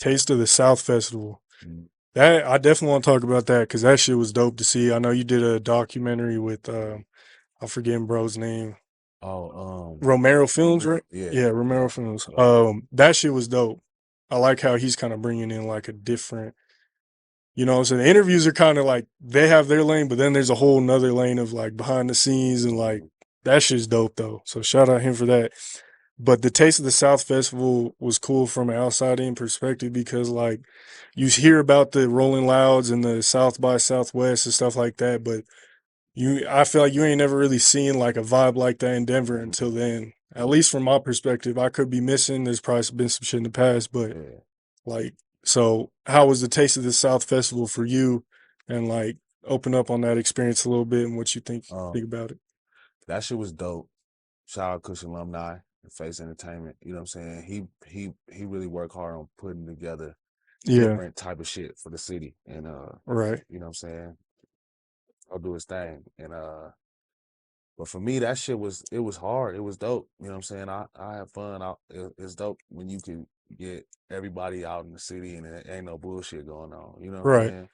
Taste of the South Festival. Mm. That I definitely want to talk about that because that shit was dope to see. I know you did a documentary with I'm forgetting bro's name. Oh, Romero Films, right? yeah, Yeah, yeah. Romero Films. That shit was dope. I like how he's kind of bringing in like a different, so the interviews are kind of like they have their lane, but then there's a whole nother lane of like behind the scenes and like that shit's dope though. So shout out him for that. But the Taste of the South Festival was cool from an outside in perspective because like you hear about the Rolling Louds and the South by Southwest and stuff like that, but I feel like you ain't never really seen like a vibe like that in Denver until then. At least from my perspective, I could be missing. There's probably been some shit in the past, but Yeah. like, so how was the Taste of the South Festival for you? And like, open up on that experience a little bit and what you Um, think about it. that shit was dope. Shout out Cush alumni and Face Entertainment. You know what I'm saying? He really worked hard on putting together Yeah, different type of shit for the city. And right. you know what I'm saying? I'll do his thing. And but for me that shit was hard. It was dope. You know what I'm saying? I have fun. It's dope when you can get everybody out in the city and there ain't no bullshit going on. You know what I'm Right. saying?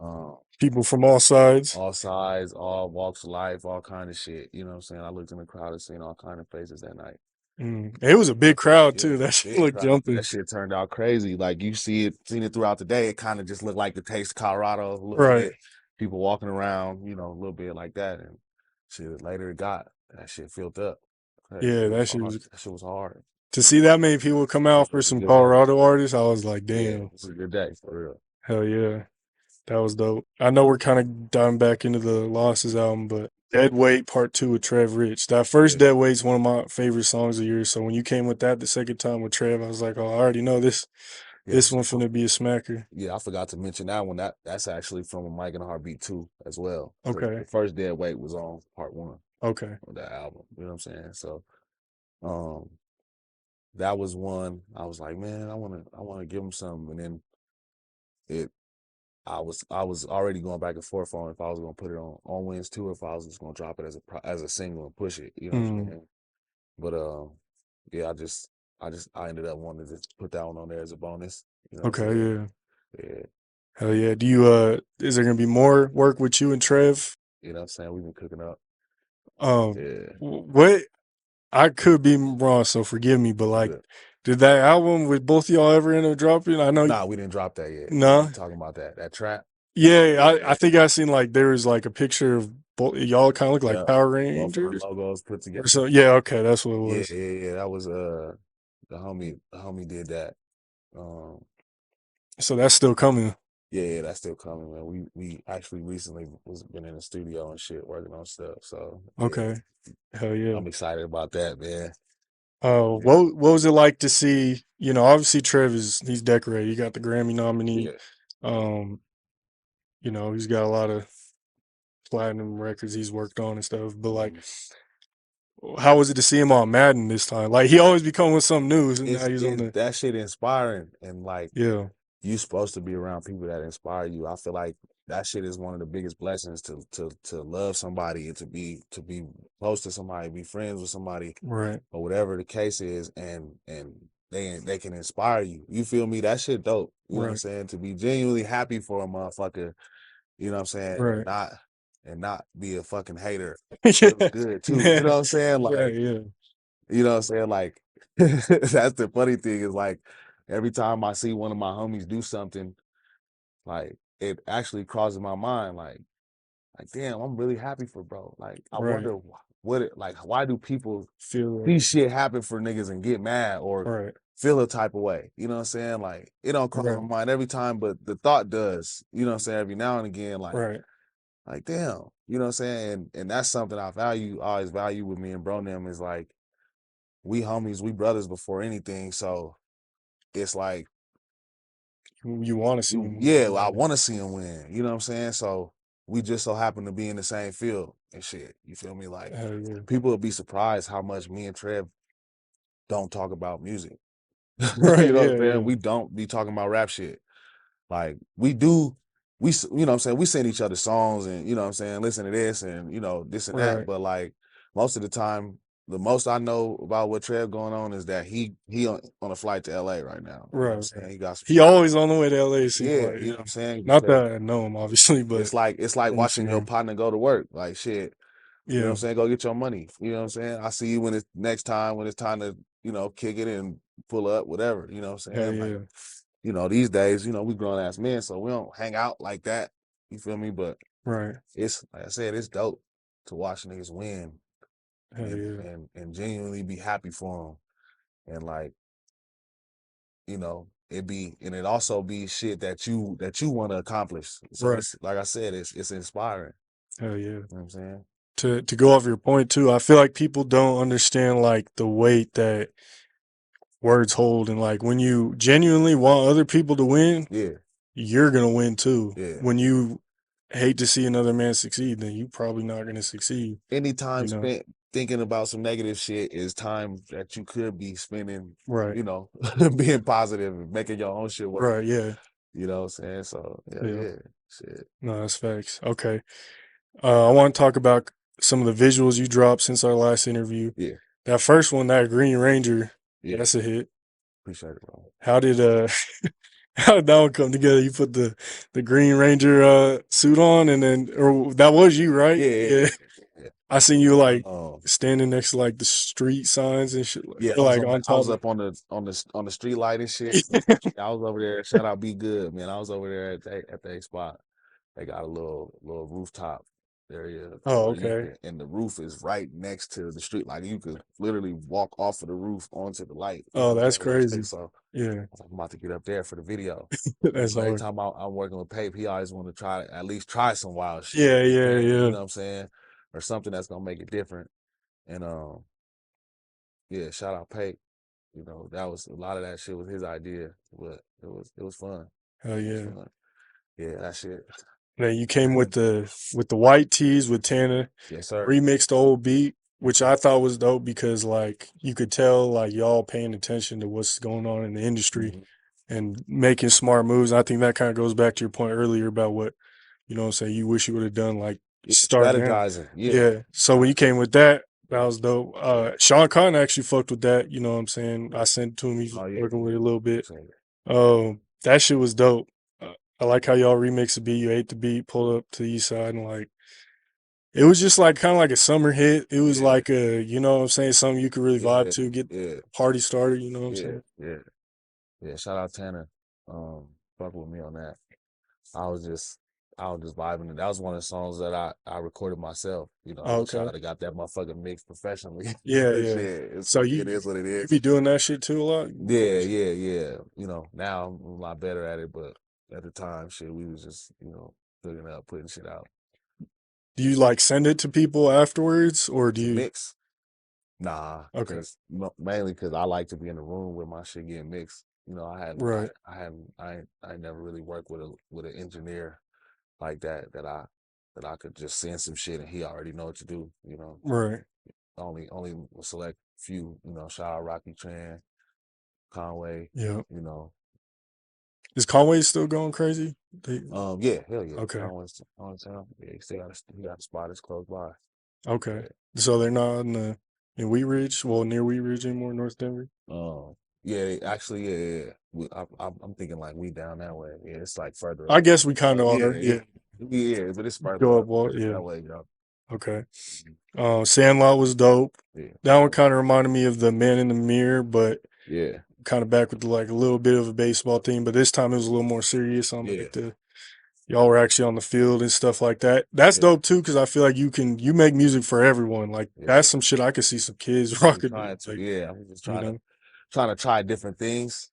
Um People from all sides. all sides, all walks of life, all kind of shit. You know what I'm saying? I looked in the crowd and seen all kind of faces that night. It was a big crowd Yeah, too. That shit big looked crowd. jumping. That shit turned out crazy. Like you seen it throughout the day. It kind of just looked like the Taste of Colorado a little Right. bit. People walking around, a little bit like that. And shit, later it got that shit filled up. That Yeah, shit was that shit hard. was That shit was hard. to see that many people come out It for was a some good day. Colorado artists. I was like, Yeah, damn, it was a good day for real. hell yeah. That was dope. I know we're kind of diving back into the Losses album, but Dead Weight Part 2 with Trev Rich. That first Yeah, Dead Weight's one of my favorite songs of yours. So when you came with that the second time with Trev, I was like, oh, I already know this yes. one finna be a smacker. Yeah, I forgot to mention that one. That's actually from a Mike and Heartbeat 2 as well. Okay. The first Dead Weight was on part 1 Okay. of that album. You know what I'm saying? So um that was one I was like, man, I wanna give him something. And then it I was already going back and forth on if I was gonna put it on Wins 2 or if I was just gonna drop it as a single and push it, you know what I'm Mm, saying? But yeah, I ended up wanting to just put that one on there as a bonus. You know what I'm okay, saying? yeah. Yeah. Hell yeah. Do you is there gonna be more work with you and Trev? You know what I'm saying? We've been cooking up. Um Yeah. what I could be wrong, so forgive me, but You like good. did that album with both y'all ever end up dropping? I know Nah, we didn't drop that yet. no. You talking about that trap? Yeah, I Yeah. think I seen like there was like a picture of both y'all kind of look like Yeah. Power Both of the Rangers logos put or together. so. Yeah, okay, that's what it Yeah, was. yeah, yeah. That was the homie did that. Um So that's still coming. yeah, that's still coming, man. We actually recently been in the studio and shit working on stuff. So yeah, Okay, hell yeah. I'm excited about that, man. Yeah. What was it like to see? Obviously Trev he's decorated. He got the Grammy nominee. Yeah. Um, he's got a lot of platinum records he's worked on and stuff. But like, Mhm. how was it to see him on Madden this time? Like he always be coming with something new, and now he's on It's the that shit inspiring and like yeah, you supposed to be around people that inspire you. I feel like that shit is one of the biggest blessings to love somebody and to be close to somebody, be friends with somebody right, or whatever the case is, and they can inspire you. You feel me? That shit dope. You know what I'm right, saying? To be genuinely happy for a motherfucker, you know what I'm saying, right. and not be a fucking hater. Feels Yeah, good too. You yeah, know what I'm saying? right, Like, yeah, you know what I'm saying? Like that's the funny thing is like every time I see one of my homies do something, like it actually crosses my mind like damn, I'm really happy for bro. Like I right. wonder what it like why do people Feel see like shit happen for niggas and get mad or right, feel a type of way? You know what I'm saying? Like it don't cross my right, mind every time, but the thought does. You know what I'm saying? Every now and again, right, like damn, you know what I'm saying? And that's something always value with me and bro them is like we homies, we brothers before anything. So it's like you want to see him win, yeah, I yeah, want to see him win. You know what I'm saying? So we just so happen to be in the same field and shit. You feel me? Like hell yeah, people would be surprised how much me and Trev don't talk about music. You right, know what I'm yeah, saying? yeah, We don't be talking about rap shit. Like we do, you know what I'm saying? We send each other songs and you know what I'm saying, listen to this and you know, this and that. right, But like most of the time, the most I know about what Trev going on is that he on a flight to LA right now. You know what I'm Right. saying? He got some He shit. always on the way to LA, it seems Yeah, like. you know what I'm saying? Not Because that I know him, obviously, but it's like in the watching your scene. partner go to work. Like shit. You know what Yeah. I'm saying? Go get your money. You know what I'm saying? I see you when it's next time when it's time to, kick it and pull up, whatever. You know what I'm Hell saying? Like, yeah. these days, we grown ass men, so we don't hang out like that. You feel me? But Right. it's like I said, it's dope to watch niggas win Hell and yeah. and genuinely be happy for them. And like, it also be shit that you want to accomplish. So Right. it's like I said, it's inspiring. Hell yeah. You know what I'm saying? To go off your point too, I feel like people don't understand like the weight that words hold, and like when you genuinely want other people to win, Yeah, you're gonna win too. yeah. When you hate to see another man succeed, then you probably not gonna succeed. Any time You know? spent thinking about some negative shit is time that you could be spending, Right. being positive and making your own shit work. Right. Yeah. You know what I'm saying? So Yeah. yeah, shit. No, that's facts. Okay. I want to talk about some of the visuals you dropped since our last interview. Yeah, That first one, that Green Ranger, yeah. that's a hit. Appreciate it, bro. How did how did that one come together? You put the Green Ranger suit on, and then or that was you, right? Yeah, yeah, Yeah. yeah. I seen you like Um, standing next to like the street signs and shit, yeah, or like on I top was of. up on the street light and shit. I was over there. Shout out, Be Good, man. I was over there at the spot. They got a little rooftop area Oh, where you okay. can, and the roof is right next to the street. Like you could literally walk off of the roof onto the light. You know Oh, what I'm that's saying? Real quick. crazy. So Yeah, I was like, I'm about to get up there for the video. that's Every hard. time I'm working with Pape, he always want to try at least try some wild shit. Yeah, yeah, And you yeah. know what I'm saying? Or something that's gonna make it different. And yeah, shout out Pape. That was a lot of that shit was his idea, but it was fun. Hell It was yeah. fun. Yeah, that shit. Then you came with the white tees with Tana, Yes, sir. remixed the old beat, which I thought was dope because like you could tell like y'all paying attention to what's going on in the industry Mhm. and making smart moves. I think that kind of goes back to your point earlier about what, I'm saying, you wish you would have done like Yeah, starting out. strategizing. Yeah. Yeah. So when you came with that, that Yeah. was dope. Sean Conn actually fucked with that, you know what I'm saying? I sent it to him, he's Oh yeah. working with it a little bit. So, That shit was dope. I like how y'all remix the beat. You ate the beat, pulled up to the east side, and like it was just like kind of like a summer hit. It was yeah. like you know what I'm saying, something you could really vibe Yeah. to, get Yeah. the party started. You know what I'm Yeah. saying? Yeah. Yeah. Shout out Tana. Fuck with me on that. I was just I was just vibing. That was one of the songs that I recorded myself. I Oh, wish I okay. would have got that motherfucker mixed professionally. Yeah, But yeah. shit, So it is what it you is. be doing that shit too a lot? You be Yeah, mixing? yeah, yeah. Now I'm a lot better at it, but at the time, shit, we was just, hooking up, putting shit out. Do you like send it to people afterwards, or do To you? mix, nah, Okay, mainly because I like to be in the room with my shit getting mixed. I hadn't, right, I never really worked with an engineer like that I could just send some shit and he already know what to do. right. Only a select few. Shout out Rocky Tran, Conway. Yeah. You know, Is Conway still going crazy? yeah, hell yeah. Okay, On town. Yeah, he got a spot that's close by. okay. Yeah. So they're not in Wheat Ridge, well, near Wheat Ridge anymore, North Denver. Yeah, actually, yeah, yeah. I'm thinking like we down that way. Yeah, it's like further I up. guess we kind of Yeah, are. yeah, Yeah, yeah, but it's further go up up. wall. It's Yeah. that way, yo. Okay. Sandlot was dope. Yeah, That one kind of reminded me of the Man in the Mirror, but yeah, kind of back with like a little bit of a baseball theme. But this time it was a little more serious on yeah, like the y'all were actually on the field and stuff like that. That's yeah, dope too, because I feel like you make music for everyone. Like yeah. that's some shit I could see some kids I'm just rocking to. trying to, Like, yeah, I'm just you trying to know, try different things.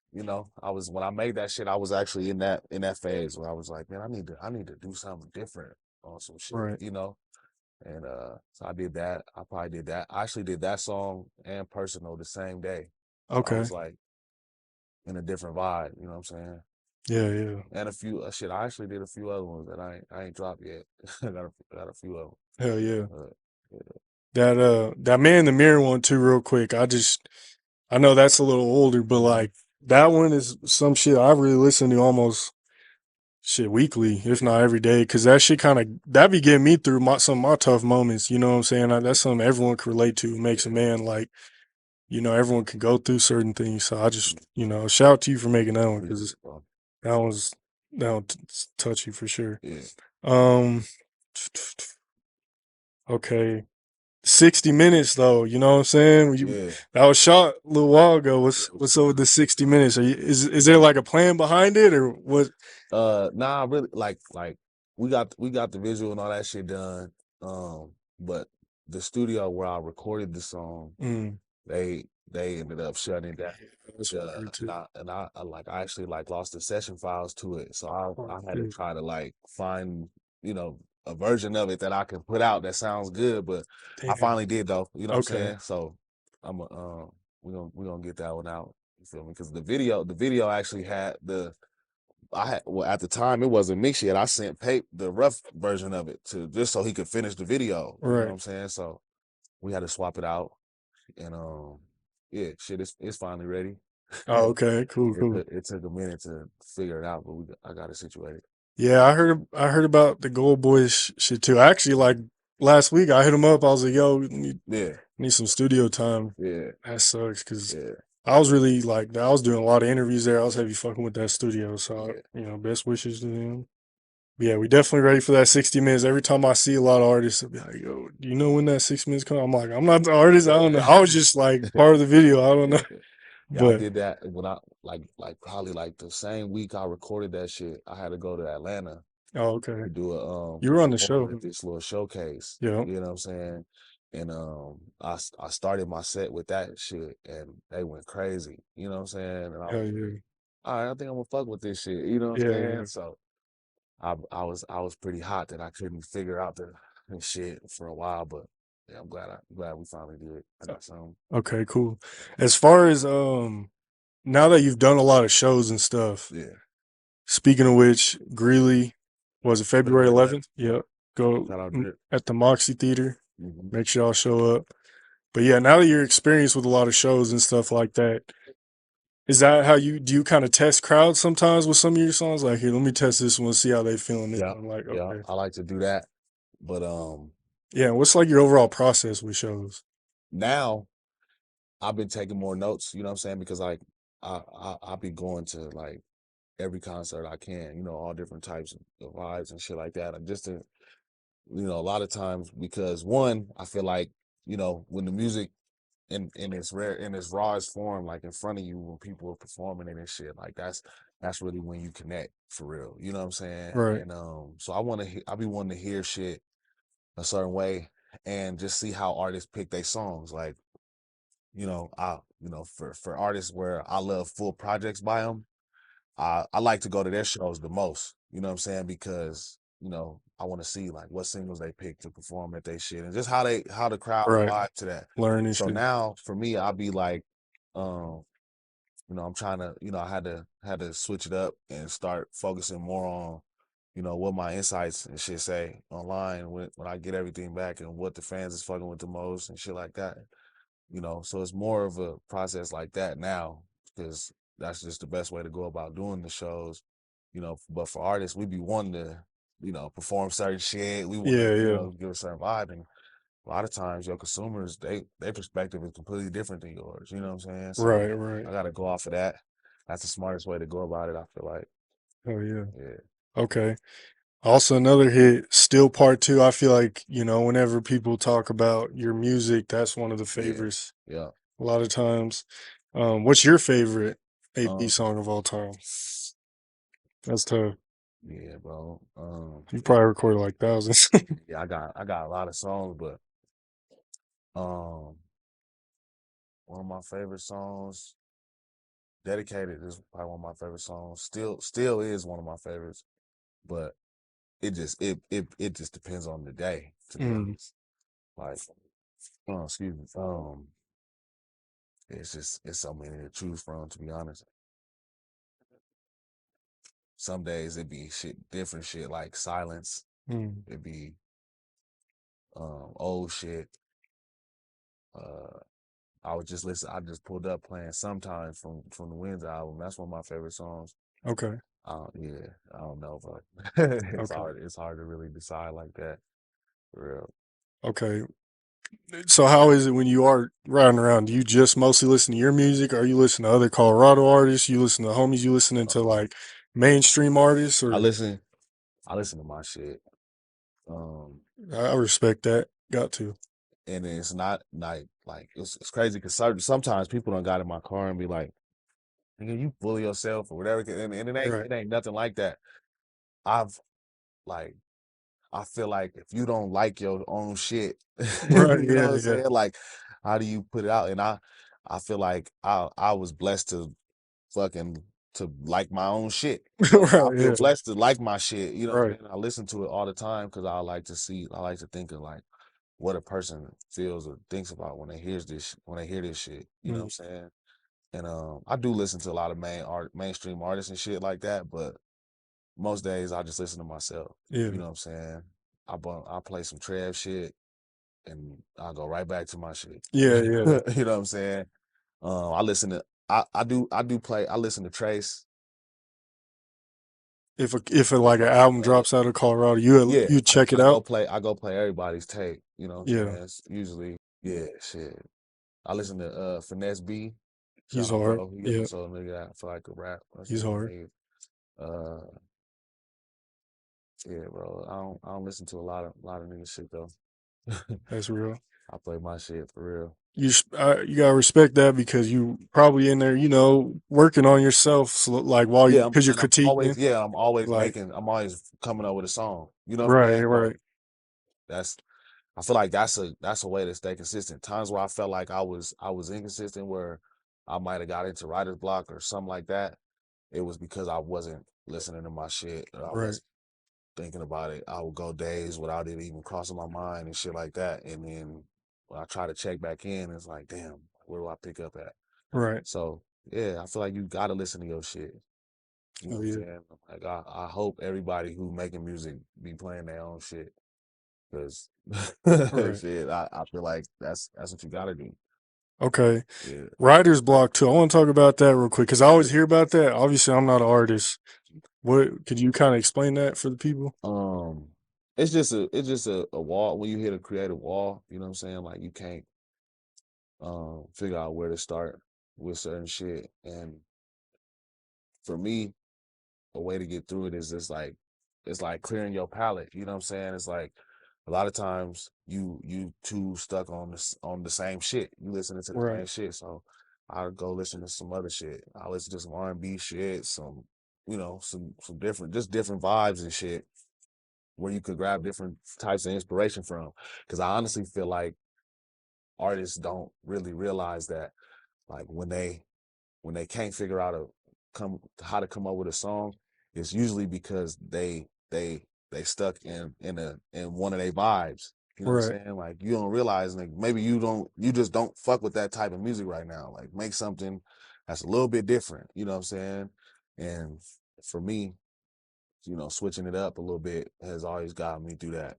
I was when I made that shit, I was actually in that phase where I was like, man, I need to do something different on some right? shit. And so I did that. I probably did that. I actually did that song and Personal the same day. So I Okay. was like in a different vibe, you know what I'm saying? Yeah, yeah. And a few shit. I actually did a few other ones that I ain't dropped yet. I got a few of Hell yeah. them. Yeah. That Man in the Mirror one too, real quick. I know that's a little older, but Mhm. like that one is some shit I really listen to almost shit weekly, if not every day, because that shit kind of that be getting me through some of my tough moments. You know what I'm saying? That's something everyone can relate to. It makes a Yeah. man like, everyone can go through certain things. So I just, shout out to you for making that one Appreciate because it, bro. that was that was touchy for sure. Yeah. Um, okay, 60 minutes though. You know what I'm saying? Yeah. That was shot a little while ago. Yeah. What's up with the 60 minutes? Is there like a plan behind it or what? Nah, really, like we got the visual and all that shit done. But the studio where I recorded the song, Mm, they ended up shutting it down. that's what I heard And too. I actually like lost the session files to it, so I Oh, had to shit. try to like find you know a version of it that I can put out that sounds good. But I Damn. finally did though. You know what I'm Okay. saying? So I'm we gonna get that one out. You feel me? Because the video actually had the I had well at the time it wasn't mixed yet. I sent Pape the rough version of it to just so he could finish the video. You know what Right. I'm saying? So we had to swap it out, and yeah, shit, it's finally ready. Oh, okay. Cool. It Cool. took it took a minute to figure it out, but I got it situated. Yeah, I heard about the Gold Boys shit too. Actually, like last week, I hit him up. I was like, "Yo, Yeah, need some studio time." yeah, That sucks because yeah, I was really like I was doing a lot of interviews there. I was heavy fucking with that studio. So yeah, best wishes to them. But yeah, we definitely ready for that 60 minutes. Every time I see a lot of artists, I'll be like, "Yo, do you know when that 6 minutes come?" I'm like, "I'm not the artist. I don't know. I was just like part of the video. I don't know." yeah. Yeah, I But did that when I like probably like the same week I recorded that shit. I had to go to Atlanta oh, okay, to do you to were on the perform show. at this little showcase. Yeah, You know what I'm saying? And I started my set with that shit, and they went crazy. You know what I'm saying? And I hell was like, yeah, all right, I think I'm gonna fuck with this shit. You know what I'm yeah, saying? yeah. So I was pretty hot that I couldn't figure out the shit for a while, but yeah, I'm glad we finally did. I got some. Okay, cool. As far as now that you've done a lot of shows and stuff, Yeah. speaking of which, Greeley was it February February 11th. 11th? Yep. Yep. Go Shout out Drip. at the Moxie Theater. Hmm. Make sure y'all show up. But yeah, now that you're experienced with a lot of shows and stuff like that, is that how you do you kind of test crowds sometimes with some of your songs? Like, here, let me test this one, see how they feeling it. Yeah. I'm like, Yeah. okay. I like to do that. But Yeah, what's like your overall process with shows? now I've been taking more notes, you know what I'm saying? Because like I'll be going to like every concert I can, all different types of vibes and shit like that. And just to, a lot of times because one, I feel like, when the music in its in its rawest form, like in front of you when people are performing it and shit, like that's really when you connect for real. You know what I'm saying? Right. And so I be wanting to hear shit a certain way and just see how artists pick their songs. Like, for artists where I love full projects by them, I like to go to their shows the most. You know what I'm saying? Because I want to see like what singles they pick to perform at their shit and just how the crowd Right. vibe to that. Learning So shit. now for me, I'll be like, um, I'm trying to, I had to switch it up and start focusing more on, what my insights and shit say online when I get everything back and what the fans is fucking with the most and shit like that. So it's more of a process like that now because that's just the best way to go about doing the shows. But for artists, we be wanting to, perform certain shit. We want to, Yeah, yeah. give a certain vibe, and a lot of times your consumers, their perspective is completely different than yours. You know what I'm saying? So Right, right. I got to go off of that. That's the smartest way to go about it. I feel like, Oh yeah. yeah, Okay. Also, another hit, Still Part Two. I feel like, whenever people talk about your music, that's one of the yeah, favorites yeah. a lot of times. What's your favorite AP Um, song of all time? That's tough. yeah, bro. You probably recorded like thousands. Yeah, I got a lot of songs, but um, one of my favorite songs, Dedicated, is probably one of my favorite songs. Still is one of my favorites, but it just depends on the day, to be Mm, honest. Like, excuse me. It's so many to choose from, to be honest. Some days it be different shit like Silence. mm. It be old shit. Uh, I just pulled up playing Sometimes from the Winds album. That's one of my favorite songs. Okay. Yeah, I don't know, but Okay. it's hard to really decide like that for real. Okay. So how is it when you are riding around? Do you just mostly listen to your music? Or you listen to other Colorado artists? You listen to homies? You listening to Um, like mainstream artists? I Or listen I listen to my shit. Um, I respect that. Got to. and it's not like it's crazy because sometimes people don't got in my car and be like, "Nigga, you bully yourself or whatever," and Right. it ain't nothing like that. I've like I feel like if you don't like your own shit, Right. you know Yeah. what I'm Yeah. saying? Like, how do you put it out? And I feel like I was blessed to fucking to like my own shit. You know what I'm saying? I Right. feel Yeah. blessed to like my shit. You know what I'm Right. saying? I listen to it all the time because I like to think of like what a person feels or thinks about when they when they hear this shit. You know what I'm Mm, saying? And I do listen to a lot of mainstream artists and shit like that, but most days I just listen to myself. You yeah. know what I'm saying? I play some Trev shit and I go right back to my shit. Yeah. You Yeah. know what I'm saying? I listen to I do play I listen to Trace. If like an album drops out of Colorado, Yeah, you check it out. I go play everybody's tape. You know what I'm Yeah. saying? It's usually yeah, shit. I listen to Finesse B. He's Shout out hard. bro. He Yeah. also a nigga that I feel like could rap. That's He's one of hard. my niggas. Uh yeah, bro. I don't listen to a lot of nigga shit though. That's real. I play my shit for real. You gotta respect that because you probably in there, working on yourself, so, like while you Yeah, because you're critiquing, like I'm always coming up with a song. You know what I'm right, saying? Like right, that's I feel like that's a way to stay consistent. Times where I felt like I was inconsistent where I might have got into writer's block or something like that. It was because I wasn't listening to my shit or I right, wasn't thinking about it. I would go days without it even crossing my mind and shit like that. And then when I try to check back in, it's like, damn, where do I pick up at? right. So yeah, I feel like you gotta listen to your shit. You know Oh what I'm yeah, saying? Like I hope everybody who making music be playing their own shit. Cause right. shit, I feel like that's what you gotta do. Okay. Yeah. Writer's block too. I want to talk about that real quick because I always hear about that. Obviously, I'm not an artist. What could you kind of explain that for the people? Um, it's just a wall when you hit a creative wall, you know what I'm saying? Like you can't figure out where to start with certain shit. And for me, a way to get through it is just like it's like clearing your palate. You know what I'm saying? It's like a lot of times you too stuck on on the same shit. You listening to the Right, same shit. So I'll go listen to some other shit. I listen to some R&B shit, some some different just different vibes and shit where you could grab different types of inspiration from. Because I honestly feel like artists don't really realize that like when they can't figure out how to come up with a song, it's usually because they stuck in one of their vibes. You know what I'm right, saying? Like you don't realize like maybe you just don't fuck with that type of music right now. Like make something that's a little bit different. You know what I'm saying? And for me, switching it up a little bit has always gotten me through that,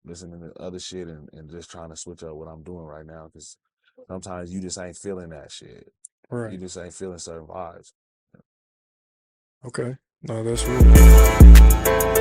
listening to other shit and just trying to switch up what I'm doing right now. Cause sometimes you just ain't feeling that shit. You right. just ain't feeling certain vibes. Okay. No, that's real.